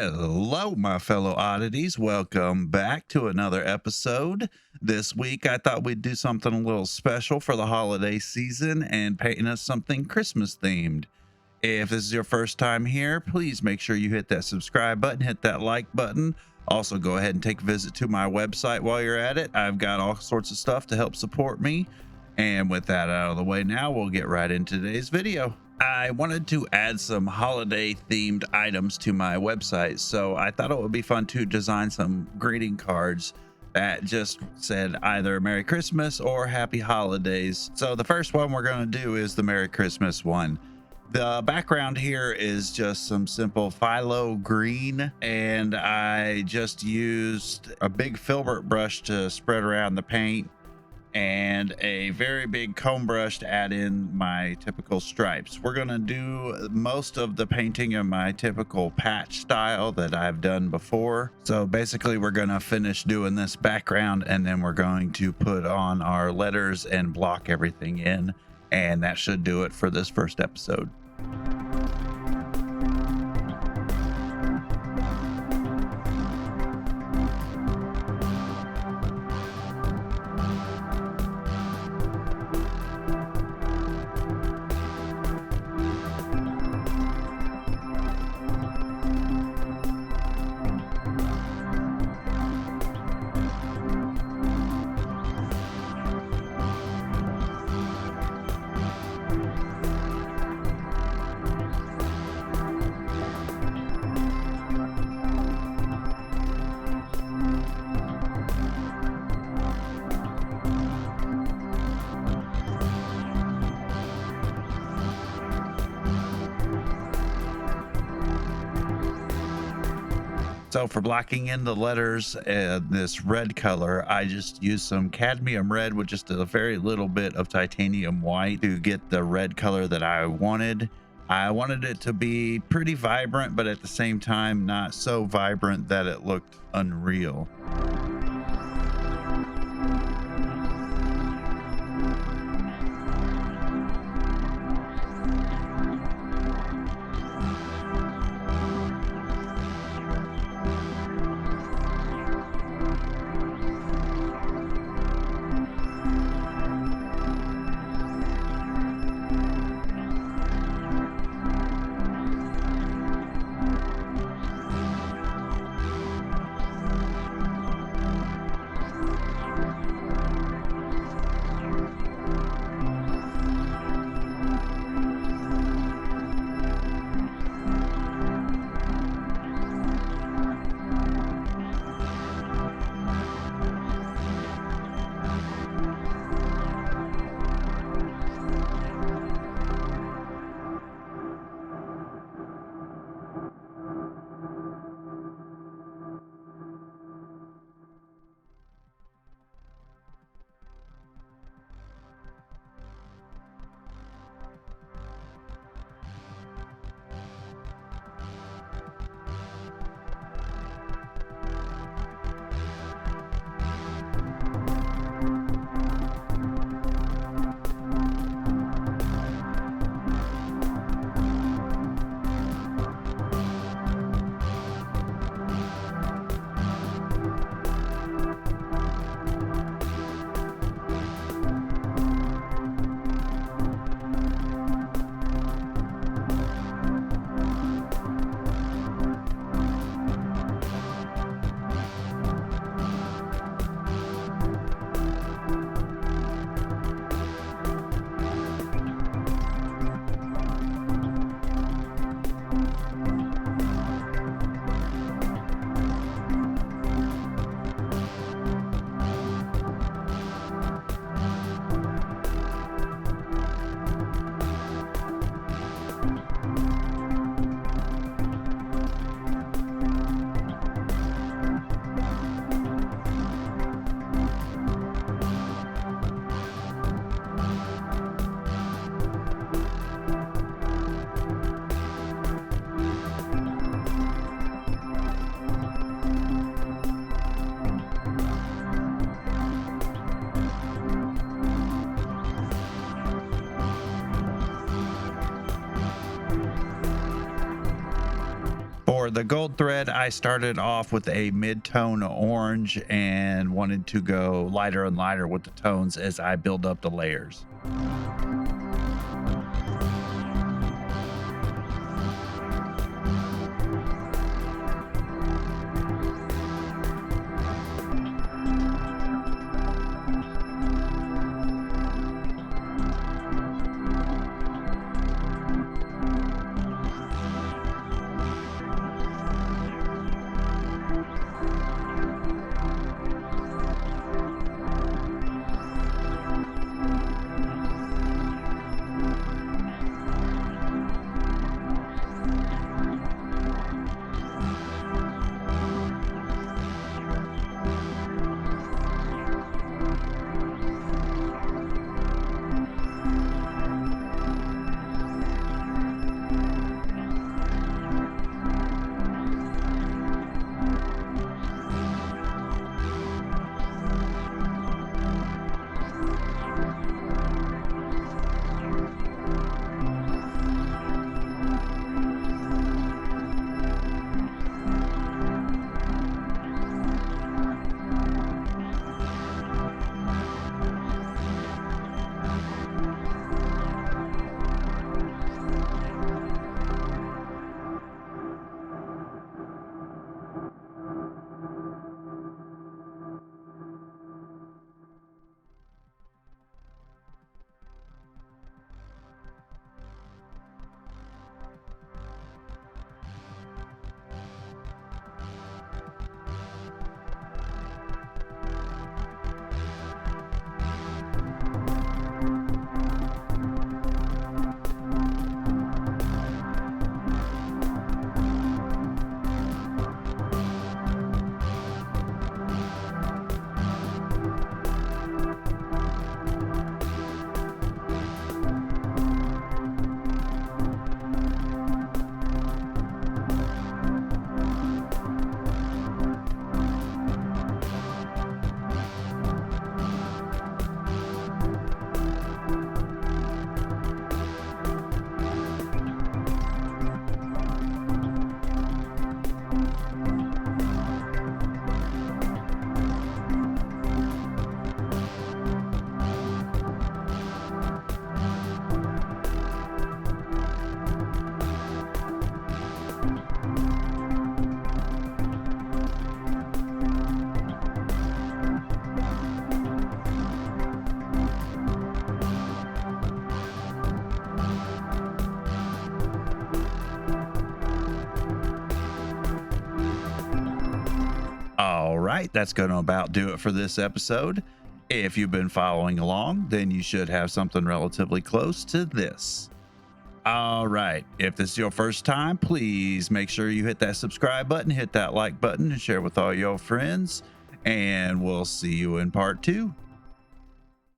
Hello, my fellow oddities. Welcome back to another episode. This week, I thought we'd do something a little special for the holiday season and paint us something Christmas themed. If this is your first time here, please make sure you hit that subscribe button, hit that like button. Also, go ahead and take a visit to my website while you're at it. I've got all sorts of stuff to help support me. And with that out of the way now, we'll get right into today's video. I wanted to add some holiday themed items to my website, so I thought it would be fun to design some greeting cards that just said either Merry Christmas or Happy Holidays. So the first one we're going to do is the Merry Christmas one. The background here is just some simple phthalo green, and I just used a big filbert brush to spread around the paint and a very big comb brush to add in my typical stripes. We're going to do most of the painting in my typical patch style that I've done before. So basically we're going to finish doing this background, and then we're going to put on our letters and block everything in, and that should do it for this first episode. So for blocking in the letters, this red color, I just used some cadmium red with just a very little bit of titanium white to get the red color that I wanted. I wanted it to be pretty vibrant, but at the same time, not so vibrant that it looked unreal. For the gold thread, I started off with a mid-tone orange and wanted to go lighter and lighter with the tones as I build up the layers. All right, that's going to about do it for this episode. If you've been following along, then you should have something relatively close to this. All right, if this is your first time, please make sure you hit that subscribe button, hit that like button, and share with all your friends. And we'll see you in part 2.